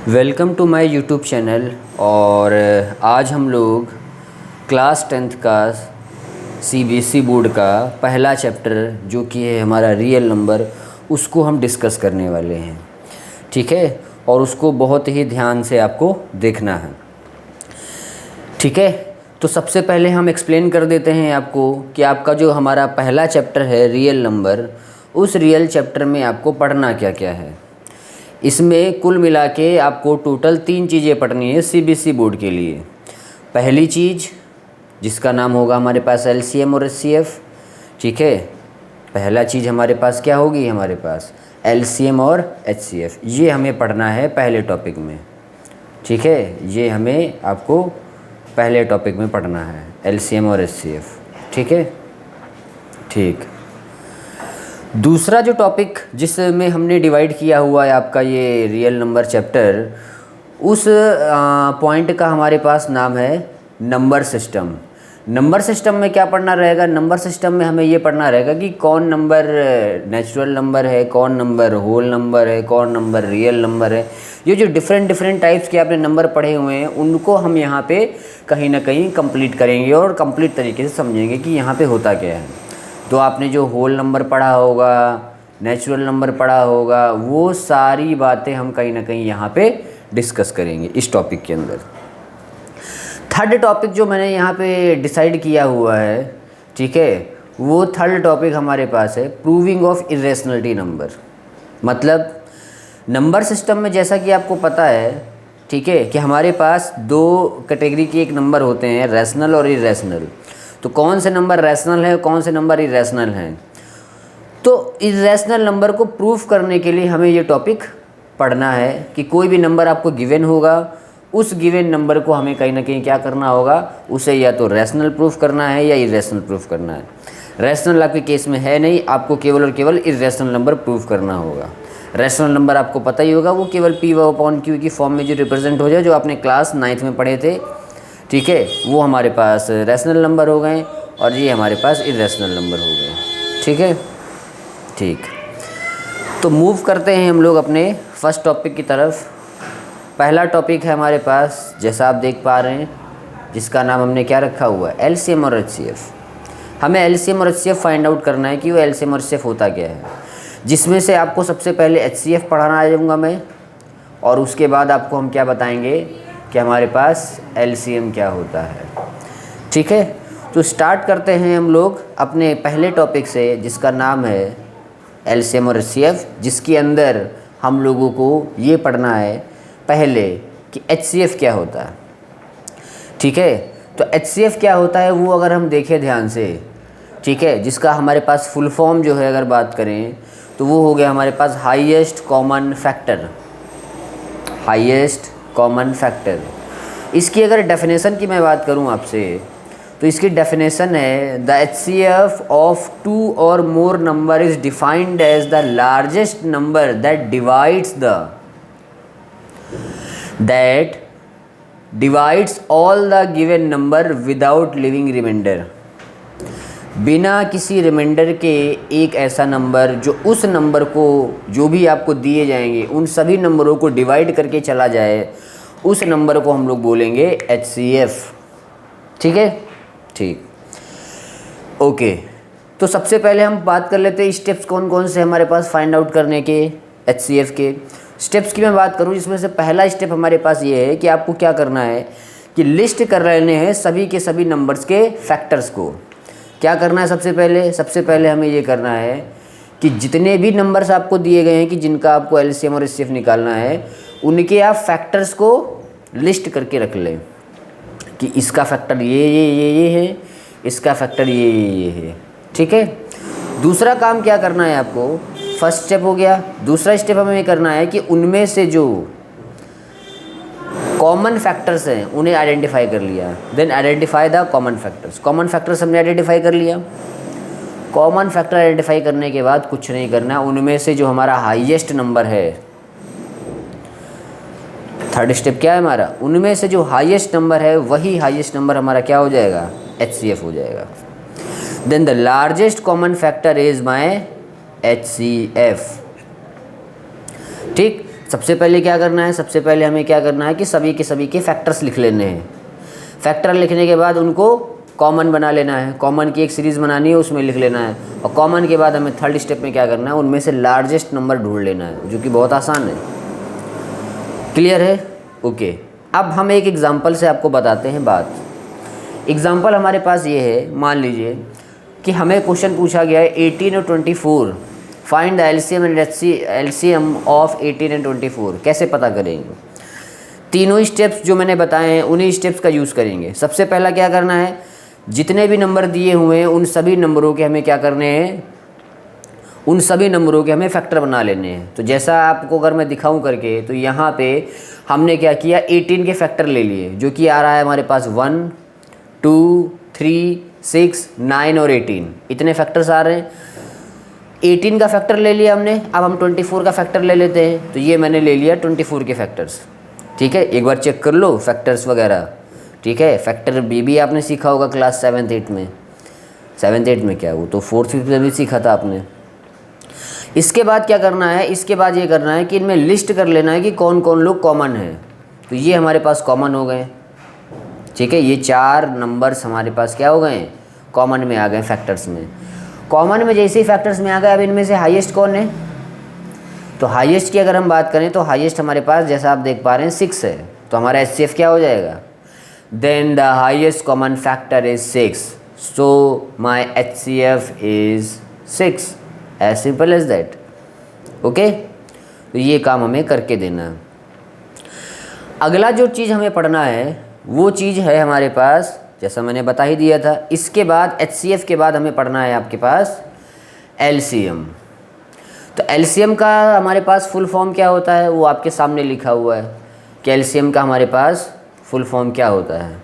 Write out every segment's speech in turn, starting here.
Welcome to my YouTube channel. और आज हम लोग क्लास 10th का सीबीएसई बोर्ड का पहला चैप्टर जो कि है हमारा रियल नंबर, उसको हम डिस्कस करने वाले हैं। ठीक है, और उसको बहुत ही ध्यान से आपको देखना है। ठीक है, तो सबसे पहले हम एक्सप्लेन कर देते हैं आपको कि आपका जो हमारा पहला चैप्टर है रियल नंबर, उस रियल चैप्टर में आपको पढ़ना क्या क्या है। इसमें कुल मिला के आपको टोटल 3 चीज़ें पढ़नी है सीबीएसई बोर्ड के लिए। पहली चीज़ जिसका नाम होगा हमारे पास एलसीएम और एचसीएफ। ठीक है, पहला चीज़ हमारे पास क्या होगी, हमारे पास एलसीएम और एचसीएफ, ये हमें पढ़ना है पहले टॉपिक में। ठीक है, ये हमें आपको पहले टॉपिक में पढ़ना है एलसीएम और एचसीएफ। ठीक है, ठीक। दूसरा जो टॉपिक जिसमें हमने डिवाइड किया हुआ है आपका ये रियल नंबर चैप्टर, उस पॉइंट का हमारे पास नाम है नंबर सिस्टम। नंबर सिस्टम में क्या पढ़ना रहेगा, नंबर सिस्टम में हमें ये पढ़ना रहेगा कि कौन नंबर नेचुरल नंबर है, कौन नंबर होल नंबर है, कौन नंबर रियल नंबर है। ये जो डिफरेंट टाइप्स के आपने नंबर पढ़े हुए हैं, उनको हम यहाँ पे कहीं ना कहीं कंप्लीट करेंगे और कंप्लीट तरीके से समझेंगे कि यहाँ पे होता क्या है। तो आपने जो होल नंबर पढ़ा होगा, नेचुरल नंबर पढ़ा होगा, वो सारी बातें हम कहीं ना कहीं यहाँ पे डिस्कस करेंगे इस टॉपिक के अंदर। थर्ड टॉपिक जो मैंने यहाँ पे डिसाइड किया हुआ है, ठीक है, वो थर्ड टॉपिक हमारे पास है प्रूविंग ऑफ इरेशनलिटी नंबर। मतलब नंबर सिस्टम में जैसा कि आपको पता है, ठीक है, कि हमारे पास 2 कैटेगरी के एक नंबर होते हैं, रैशनल और इरेशनल। तो कौन से नंबर रैशनल है, कौन से नंबर इरेशनल हैं। तो इरेशनल नंबर को प्रूफ करने के लिए हमें ये टॉपिक पढ़ना है कि कोई भी नंबर आपको गिवन होगा, उस गिवन नंबर को हमें कहीं ना कहीं क्या करना होगा, उसे या तो रैशनल प्रूफ करना है या इरेशनल प्रूफ करना है। रैशनल आपके केस में है नहीं, आपको केवल और केवल इरेशनल नंबर प्रूफ करना होगा। रैशनल नंबर आपको पता ही होगा, वो केवल P/Q की फॉर्म में जो रिप्रेजेंट हो जाए, जो आपने क्लास 9th में पढ़े थे। ठीक है, वो हमारे पास रैशनल नंबर हो गए और ये हमारे पास इरेशनल नंबर हो गए। ठीक है, ठीक। तो मूव करते हैं हम लोग अपने फर्स्ट टॉपिक की तरफ। पहला टॉपिक है हमारे पास, जैसा आप देख पा रहे हैं, जिसका नाम हमने क्या रखा हुआ है, एलसीएम और एचसीएफ। हमें एलसीएम और एचसीएफ फाइंड आउट करना है कि वो एलसीएम और एचसीएफ होता क्या है, जिसमें से आपको सबसे पहले एचसीएफ पढ़ाना आ जाऊँगा मैं, और उसके बाद आपको हम क्या बताएंगे कि हमारे पास एलसीएम क्या होता है। ठीक है, तो स्टार्ट करते हैं हम लोग अपने पहले टॉपिक से, जिसका नाम है एलसीएम और एचसीएफ, जिसके अंदर हम लोगों को ये पढ़ना है पहले कि एचसीएफ क्या होता है। ठीक है, तो एचसीएफ क्या होता है वो अगर हम देखें ध्यान से, ठीक है, जिसका हमारे पास फुल फॉर्म जो है अगर बात करें तो वो हो गया हमारे पास highest common factor. Highest common factor, इसकी अगर डेफिनेशन की मैं बात करूं आपसे, तो इसकी डेफिनेशन है द एचसीएफ ऑफ 2 और more number is defined as the largest number that divides all the given number without living reminder. बिना किसी रिमाइंडर के एक ऐसा नंबर जो उस नंबर को, जो भी आपको दिए जाएंगे उन सभी नंबरों को डिवाइड करके चला जाए, उस नंबर को हम लोग बोलेंगे एचसीएफ। ठीक है, ठीक, ओके। तो सबसे पहले हम बात कर लेते हैं स्टेप्स कौन कौन से हमारे पास फाइंड आउट करने के एचसीएफ के। स्टेप्स की मैं बात करूं, जिसमें से पहला स्टेप हमारे पास ये है कि आपको क्या करना है कि लिस्ट कर लेने हैं सभी के सभी नंबर्स के फैक्टर्स को। क्या करना है, सबसे पहले हमें ये करना है कि जितने भी नंबर्स आपको दिए गए हैं कि जिनका आपको एलसीएम और एचसीएफ निकालना है, उनके आप फैक्टर्स को लिस्ट करके रख लें कि इसका फैक्टर ये है, इसका फैक्टर ये है। ठीक है, दूसरा काम क्या करना है आपको, फर्स्ट स्टेप हो गया। दूसरा स्टेप हमें ये करना है कि उनमें से जो कॉमन फैक्टर्स हैं उन्हें आइडेंटिफाई कर लिया। Then identify the common factors. Common factors हमने आइडेंटिफाई कर लिया। कॉमन फैक्टर आइडेंटिफाई करने के बाद कुछ नहीं करना, उनमें से जो हमारा हाईएस्ट नंबर है, थर्ड स्टेप क्या है हमारा, उनमें से जो हाईएस्ट नंबर है वही हाईएस्ट नंबर हमारा क्या हो जाएगा, एचसीएफ हो जाएगा। Then the largest common factor is my HCF. ठीक, सबसे पहले क्या करना है, सबसे पहले हमें क्या करना है कि सभी के फैक्टर्स लिख लेने हैं। फैक्टर लिखने के बाद उनको कॉमन बना लेना है, कॉमन की एक सीरीज़ बनानी है, उसमें लिख लेना है। और कॉमन के बाद हमें थर्ड स्टेप में क्या करना है, उनमें से लार्जेस्ट नंबर ढूंढ लेना है, जो कि बहुत आसान है। क्लियर है? ओके। अब हम एक एग्ज़ाम्पल से आपको बताते हैं बात। एग्ज़ाम्पल हमारे पास ये है, मान लीजिए कि हमें क्वेश्चन पूछा गया है 18 और 24, find the LCM and LCM of 18 and 24। कैसे पता करेंगे? तीनों स्टेप्स जो मैंने बताए हैं उन्हीं स्टेप्स का यूज़ करेंगे। सबसे पहला क्या करना है, जितने भी नंबर दिए हुए हैं उन सभी नंबरों के हमें क्या करने हैं, उन सभी नंबरों के हमें फैक्टर बना लेने हैं। तो जैसा आपको अगर मैं दिखाऊं करके, तो यहाँ पे हमने क्या किया, 18 के फैक्टर ले लिए, जो कि आ रहा है हमारे पास 1, 2, 3, 6, 9 और 18, इतने फैक्टर्स आ रहे हैं। 18 का फैक्टर ले लिया हमने, अब हम 24 का फैक्टर ले लेते हैं। तो ये मैंने ले लिया 24 के फैक्टर्स। ठीक है, एक बार चेक कर लो फैक्टर्स वगैरह। ठीक है, फैक्टर भी आपने सीखा होगा क्लास 7th 8th में। 7th 8th में क्या, वो तो 4th 5th में भी सीखा था आपने। इसके बाद क्या करना है, इसके बाद ये करना है कि इनमें लिस्ट कर लेना है कि कौन कौन लोग कॉमन हैं। तो ये हमारे पास कॉमन हो गए। ठीक है, ये 4 नंबर्स हमारे पास क्या हो गए, कॉमन में आ गए फैक्टर्स में। कॉमन में जैसे ही फैक्टर्स में आ गए, अब इनमें से हाईएस्ट कौन है, तो हाईएस्ट की अगर हम बात करें तो हाईएस्ट हमारे पास जैसा आप देख पा रहे हैं 6 है। तो हमारा HCF क्या हो जाएगा, then the highest common factor is 6, so my HCF is 6, as simple as that. Okay, तो ये काम हमें करके देना है। अगला जो चीज़ हमें पढ़ना है वो चीज़ है हमारे पास, जैसा मैंने बता ही दिया था। इसके बाद HCF के बाद हमें पढ़ना है आपके पास LCM। तो LCM का हमारे पास फुल फॉर्म क्या होता है, वो आपके सामने लिखा हुआ है कि LCM का हमारे पास फुल फॉर्म क्या होता है,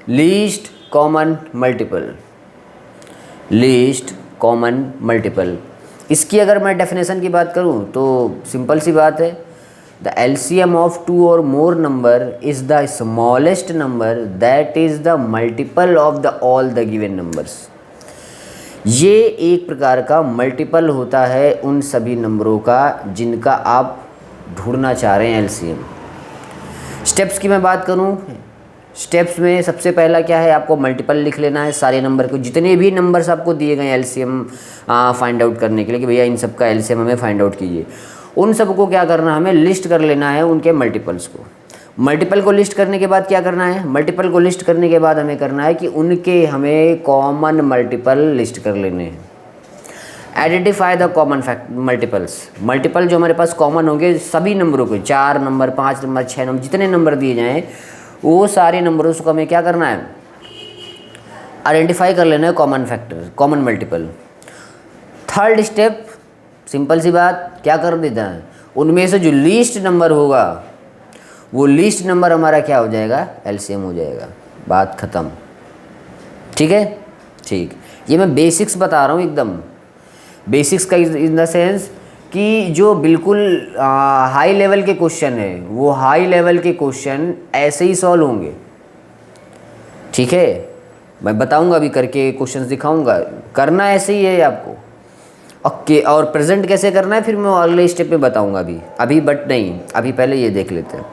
least common multiple. Least common multiple, इसकी अगर मैं डेफिनेशन की बात करूं तो सिंपल सी बात है, द LCM ऑफ 2 और more number is the smallest number that is the multiple of the all the given numbers. ये एक प्रकार का मल्टीपल होता है उन सभी नंबरों का जिनका आप ढूंढना चाह रहे हैं LCM। स्टेप्स की मैं बात करूं, स्टेप्स में सबसे पहला क्या है, आपको मल्टीपल लिख लेना है सारे नंबर को, जितने भी नंबर्स आपको दिए गए LCM फाइंड आउट करने के लिए कि भैया इन सब का LCM हमें फाइंड आउट कीजिए। उन सबको क्या करना, हमें लिस्ट कर लेना है उनके मल्टीपल्स को। मल्टीपल को लिस्ट करने के बाद क्या करना है, मल्टीपल को लिस्ट करने के बाद हमें करना है कि उनके हमें कॉमन मल्टीपल लिस्ट कर लेने हैं। Identify the common multiples. Multiple जो हमारे पास कॉमन होंगे सभी नंबरों के, 4 नंबर, 5 नंबर, 6 नंबर, जितने नंबर दिए जाएँ वो सारे नंबरों को हमें क्या करना है, आइडेंटिफाई कर लेना है common factor, common multiple. Third step simple सी बात, क्या कर देता है, उनमें से जो लीस्ट नंबर होगा वो लीस्ट नंबर हमारा क्या हो जाएगा, LCM हो जाएगा। बात ख़त्म। ठीक है, ठीक। ये मैं बेसिक्स बता रहा हूँ, एकदम बेसिक्स का इन द सेंस कि जो बिल्कुल हाई लेवल के क्वेश्चन है वो हाई लेवल के क्वेश्चन ऐसे ही सॉल्व होंगे। ठीक है, मैं बताऊंगा अभी करके, क्वेश्चंस दिखाऊंगा, करना ऐसे ही है आपको। ओके, और प्रेजेंट कैसे करना है फिर मैं अगले स्टेप में बताऊंगा अभी बट नहीं, अभी पहले ये देख लेते हैं।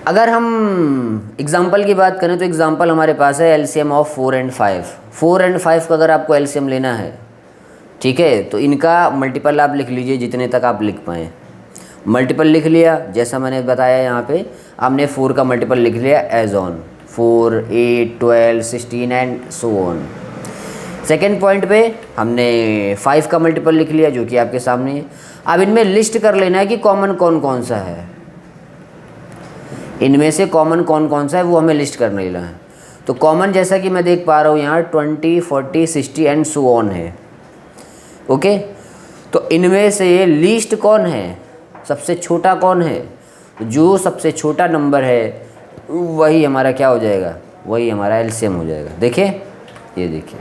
अगर हम एग्जाम्पल की बात करें तो एग्जाम्पल हमारे पास है LCM ऑफ 4 and 5। 4 and 5 का अगर आपको LCM लेना है, ठीक है, तो इनका मल्टीपल आप लिख लीजिए जितने तक आप लिख पाएँ। मल्टीपल लिख लिया, जैसा मैंने बताया यहाँ पे हमने 4 का मल्टीपल लिख लिया as on 4, 8, 12, 16 and so on. Second point पे हमने 5 का मल्टीपल लिख लिया जो कि आपके सामने है। अब इनमें लिस्ट कर लेना है कि कॉमन कौन कौन सा है, इनमें से कॉमन कौन कौन सा है वो हमें लिस्ट कर लेना है। तो कॉमन जैसा कि मैं देख पा रहा हूँ यहाँ 20, 40, 60 एंड सो ऑन है। ओके, तो इनमें से लीस्ट कौन है, सबसे छोटा कौन है, जो सबसे छोटा नंबर है वही हमारा क्या हो जाएगा, वही हमारा LCM हो जाएगा। देखिए, ये देखिए,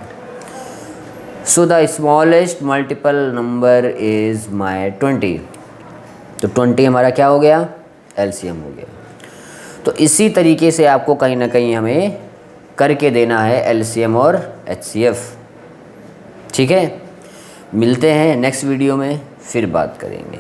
so the smallest multiple number is my 20। तो 20 हमारा क्या हो गया, LCM हो गया। तो इसी तरीके से आपको कहीं ना कहीं हमें करके देना है LCM और HCF। ठीक है, मिलते हैं नेक्स्ट वीडियो में, फिर बात करेंगे।